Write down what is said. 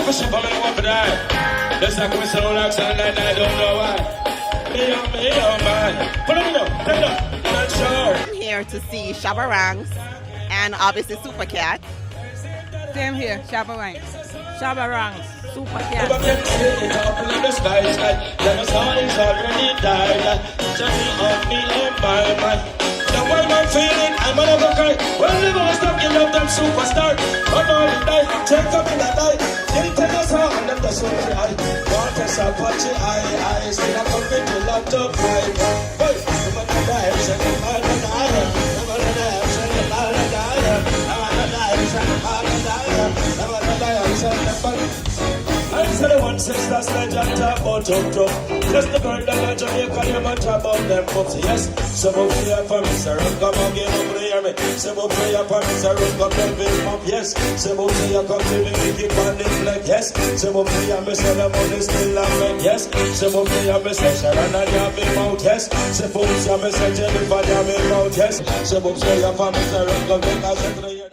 up a ship, I'm going to die. Just like we sound like something and I don't know why. Me, oh man. Put it up, not sure. I'm here to see Shabba Ranks and obviously Super Cat. Same here, Shabba Ranks. Shabba Ranks, Super Cat. Never can see it up in the sky. Never saw it's already died. Just me on me in my mind. The way I'm feeling, I'm never cry. Well, never stop, you love them superstar. But all the night, take up in the night. Didn't tell us how, and them the soul of the eye. Want us up, watch your eye. Still I come with a lot of pride. Boy, I'm on the dive, send them all the dive. I'm on the dive, send them all the dive. I'm on the dive, send them all the dive. I'm on the dive, send them all the dive. I said the one sister sledge and talk about jump. Just the girl that I Jamaica, you might talk about them books. Yes, some of you are from Mr. Run, come on, get over to hear me. Some of you are from Mr. Run, come to big mouth, yes. Some of you are come to me, keep on this leg, yes. Some of you are Mr. The money still a red, yes. Some of you are Mr. Sharon and you have big mouth, yes. Some of you are Mr. Jennifer, you have big mouth, yes. Some of you are from Mr. Run, come to big mouth,